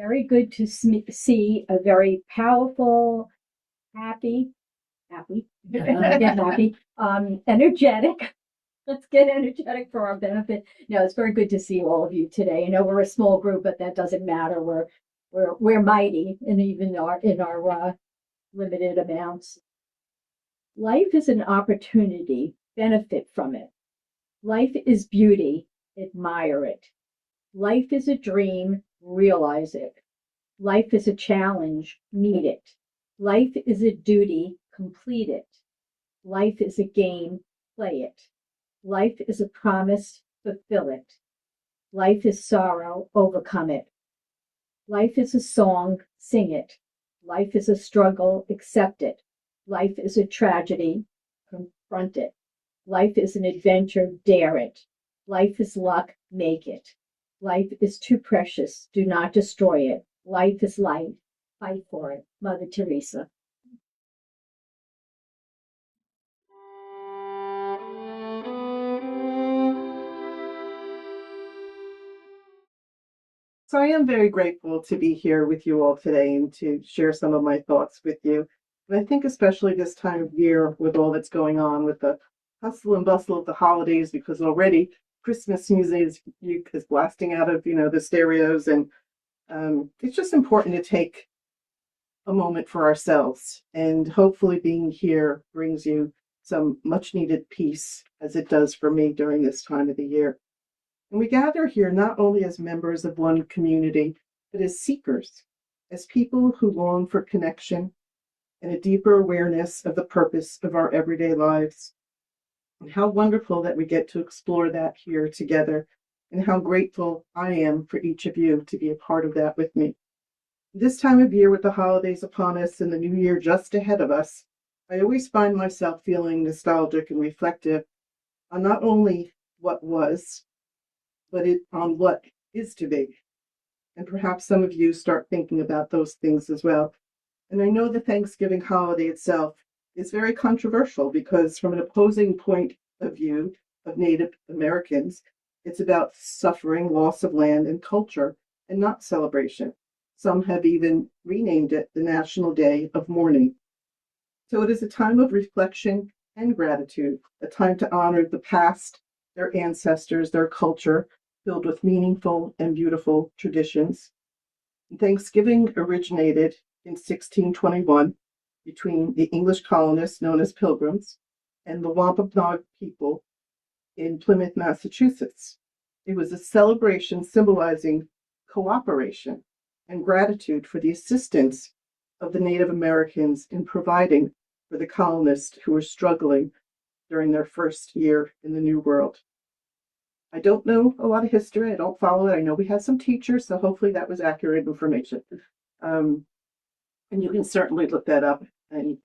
Very good to see a very powerful, happy, get happy, energetic. Let's get energetic for our benefit. No, it's very good to see all of you today. I know we're a small group, but that doesn't matter. We're mighty, and even in our limited amounts. Life is an opportunity. Benefit from it. Life is beauty. Admire it. Life is a dream. Realize it. Life is a challenge. Meet it. Life is a duty. Complete it. Life is a game. Play it. Life is a promise. Fulfill it. Life is sorrow. Overcome it. Life is a song. Sing it. Life is a struggle. Accept it. Life is a tragedy. Confront it. Life is an adventure. Dare it. Life is luck. Make it. Life is too precious. Do not destroy it. Life is life. Fight for it. Mother Teresa. So I am very grateful to be here with you all today and to share some of my thoughts with you. And I think especially this time of year with all that's going on with the hustle and bustle of the holidays, because already Christmas music is blasting out of, the stereos. And it's just important to take a moment for ourselves. And hopefully being here brings you some much needed peace as it does for me during this time of the year. And we gather here not only as members of one community, but as seekers, as people who long for connection and a deeper awareness of the purpose of our everyday lives. And how wonderful that we get to explore that here together, and how grateful I am for each of you to be a part of that with me. This time of year, with the holidays upon us and the new year just ahead of us, I always find myself feeling nostalgic and reflective on not only what was, but on what is to be. And perhaps some of you start thinking about those things as well. And I know the Thanksgiving holiday itself is very controversial because, from an opposing point of view of Native Americans, it's about suffering, loss of land and culture, and not celebration. Some have even renamed it the National Day of Mourning. So it is a time of reflection and gratitude, a time to honor the past, their ancestors, their culture, filled with meaningful and beautiful traditions. Thanksgiving originated in 1621 between the English colonists known as Pilgrims and the Wampanoag people in Plymouth, Massachusetts. It was a celebration symbolizing cooperation and gratitude for the assistance of the Native Americans in providing for the colonists who were struggling during their first year in the New World. I don't know a lot of history. I don't follow it. I know we had some teachers, so hopefully that was accurate information. And you can certainly look that up and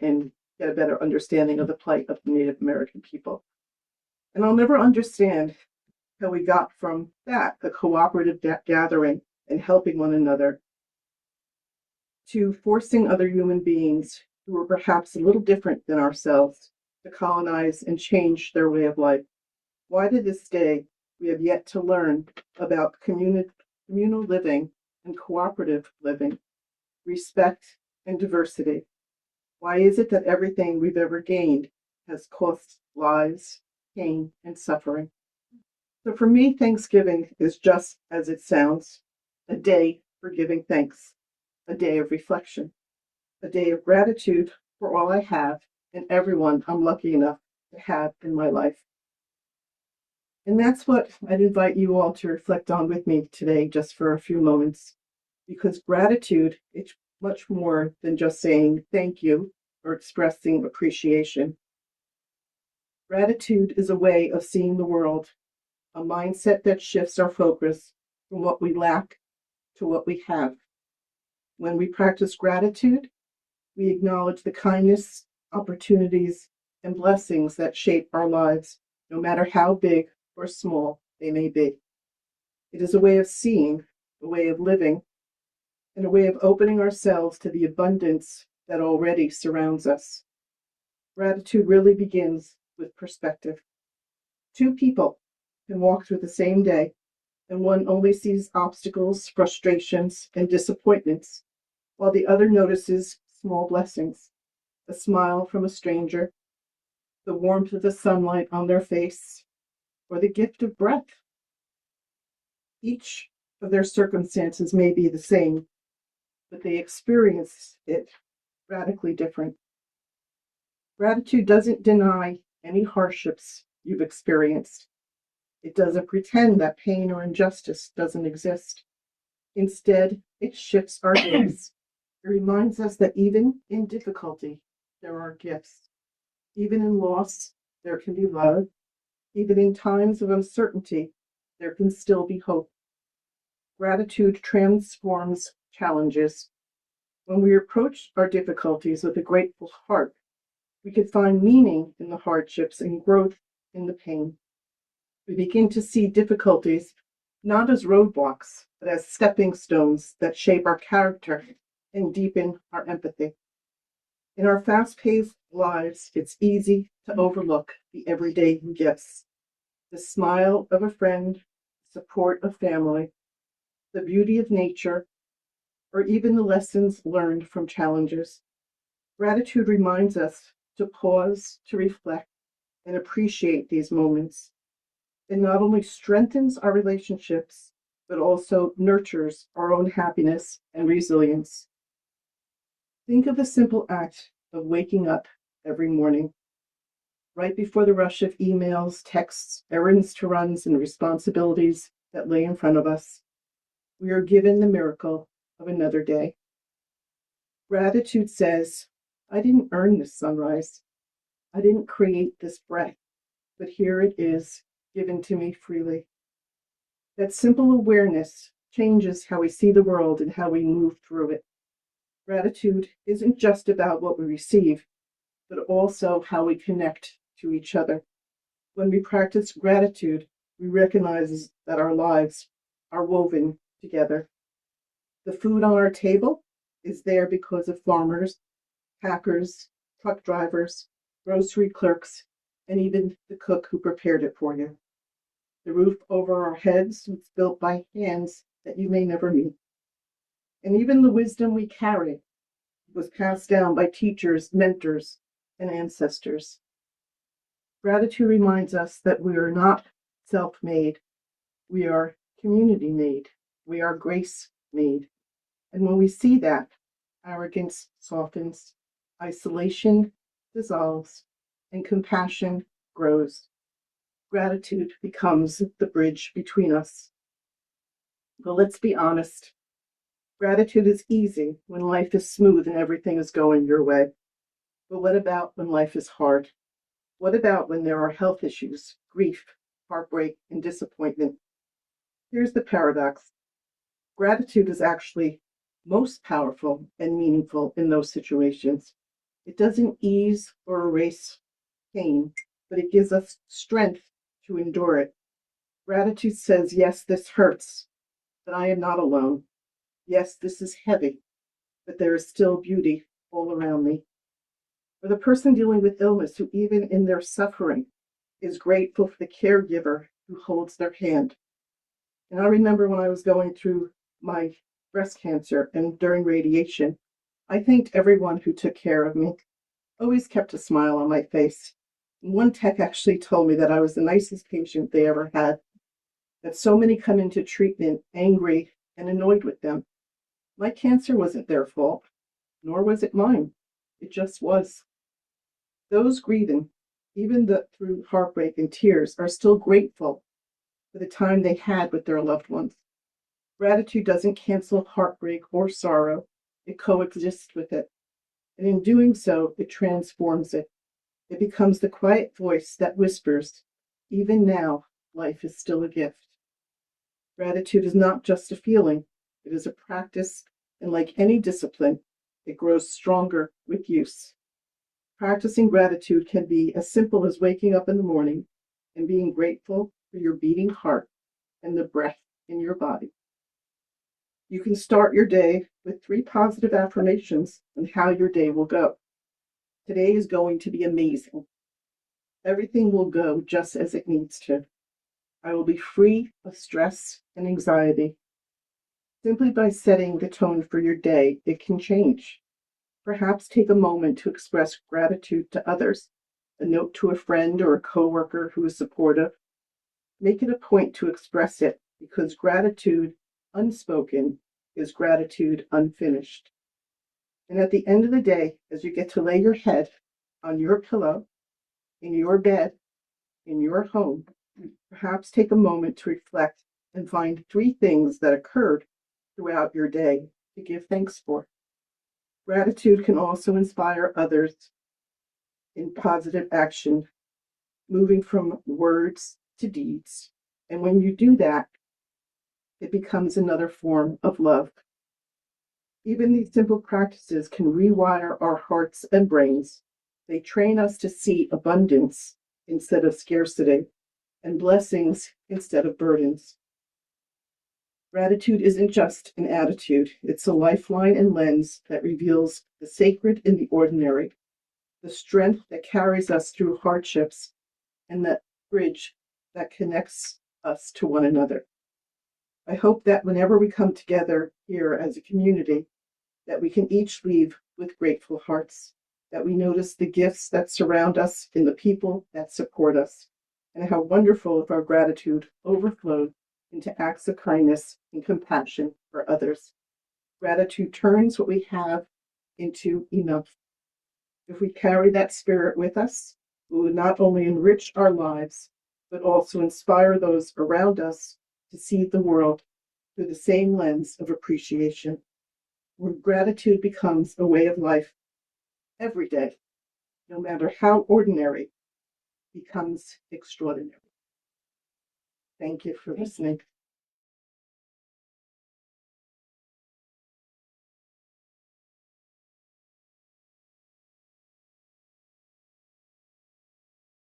get a better understanding of the plight of the Native American people. And I'll never understand how we got from that, the cooperative gathering and helping one another, to forcing other human beings who were perhaps a little different than ourselves to colonize and change their way of life. Why to this day we have yet to learn about communal living and cooperative living, respect and diversity? Why is it that everything we've ever gained has cost lives, pain, and suffering? So for me, Thanksgiving is just as it sounds, a day for giving thanks, a day of reflection, a day of gratitude for all I have and everyone I'm lucky enough to have in my life. And that's what I'd invite you all to reflect on with me today, just for a few moments, because gratitude is much more than just saying thank you or expressing appreciation. Gratitude is a way of seeing the world, a mindset that shifts our focus from what we lack to what we have. When we practice gratitude, we acknowledge the kindness, opportunities, and blessings that shape our lives, no matter how big or small they may be. It is a way of seeing, a way of living, and a way of opening ourselves to the abundance that already surrounds us. Gratitude really begins with perspective. Two people can walk through the same day and one only sees obstacles, frustrations, and disappointments, while the other notices small blessings, a smile from a stranger, the warmth of the sunlight on their face, or the gift of breath. Each of their circumstances may be the same, but they experience it radically different. Gratitude doesn't deny any hardships you've experienced. It doesn't pretend that pain or injustice doesn't exist. Instead, it shifts our gaze. It reminds us that even in difficulty, there are gifts. Even in loss, there can be love. Even in times of uncertainty, there can still be hope. Gratitude transforms challenges. When we approach our difficulties with a grateful heart, we can find meaning in the hardships and growth in the pain. We begin to see difficulties not as roadblocks, but as stepping stones that shape our character and deepen our empathy. In our fast-paced lives, it's easy to overlook the everyday gifts, the smile of a friend, support of family, the beauty of nature, or even the lessons learned from challenges. Gratitude reminds us to pause, to reflect, and appreciate these moments. It not only strengthens our relationships, but also nurtures our own happiness and resilience. Think of the simple act of waking up every morning, right before the rush of emails, texts, errands to run, and responsibilities that lay in front of us. We are given the miracle of another day. Gratitude says, I didn't earn this sunrise. I didn't create this breath, but here it is, given to me freely. That simple awareness changes how we see the world and how we move through it. Gratitude isn't just about what we receive, but also how we connect to each other. When we practice gratitude, we recognize that our lives are woven together. The food on our table is there because of farmers, packers, truck drivers, grocery clerks, and even the cook who prepared it for you. The roof over our heads was built by hands that you may never meet. And even the wisdom we carry was passed down by teachers, mentors, and ancestors. Gratitude reminds us that we are not self-made. We are community-made. We are grace-made. And when we see that, arrogance softens, isolation dissolves, and compassion grows. Gratitude becomes the bridge between us. But let's be honest. Gratitude is easy when life is smooth and everything is going your way. But what about when life is hard? What about when there are health issues, grief, heartbreak, and disappointment? Here's the paradox. Gratitude is actually most powerful and meaningful in those situations. It doesn't ease or erase pain, but it gives us strength to endure it. Gratitude says, yes, this hurts, but I am not alone. Yes, this is heavy, but there is still beauty all around me. For the person dealing with illness who, even in their suffering, is grateful for the caregiver who holds their hand. And I remember when I was going through my breast cancer and during radiation, I thanked everyone who took care of me, always kept a smile on my face. And one tech actually told me that I was the nicest patient they ever had, that so many come into treatment angry and annoyed with them. My cancer wasn't their fault, nor was it mine. It just was. Those grieving, even through heartbreak and tears, are still grateful for the time they had with their loved ones. Gratitude doesn't cancel heartbreak or sorrow. It coexists with it. And in doing so, it transforms it. It becomes the quiet voice that whispers, even now, life is still a gift. Gratitude is not just a feeling, it is a practice, and like any discipline, it grows stronger with use. Practicing gratitude can be as simple as waking up in the morning and being grateful for your beating heart and the breath in your body. You can start your day with 3 positive affirmations on how your day will go. Today is going to be amazing. Everything will go just as it needs to. I will be free of stress and anxiety. Simply by setting the tone for your day, it can change. Perhaps take a moment to express gratitude to others, a note to a friend or a coworker who is supportive. Make it a point to express it because gratitude unspoken is gratitude unfinished. And at the end of the day, as you get to lay your head on your pillow, in your bed, in your home, perhaps take a moment to reflect and find 3 things that occurred throughout your day to give thanks for. Gratitude can also inspire others in positive action, moving from words to deeds. And when you do that, it becomes another form of love. Even these simple practices can rewire our hearts and brains. They train us to see abundance instead of scarcity and blessings instead of burdens. Gratitude isn't just an attitude, it's a lifeline and lens that reveals the sacred in the ordinary, the strength that carries us through hardships, and that bridge that connects us to one another. I hope that whenever we come together here as a community, that we can each leave with grateful hearts, that we notice the gifts that surround us in the people that support us, and how wonderful if our gratitude overflowed into acts of kindness and compassion for others. Gratitude turns what we have into enough. If we carry that spirit with us, we will not only enrich our lives, but also inspire those around us to see the world through the same lens of appreciation, where gratitude becomes a way of life every day, no matter how ordinary, becomes extraordinary. Thank you for listening.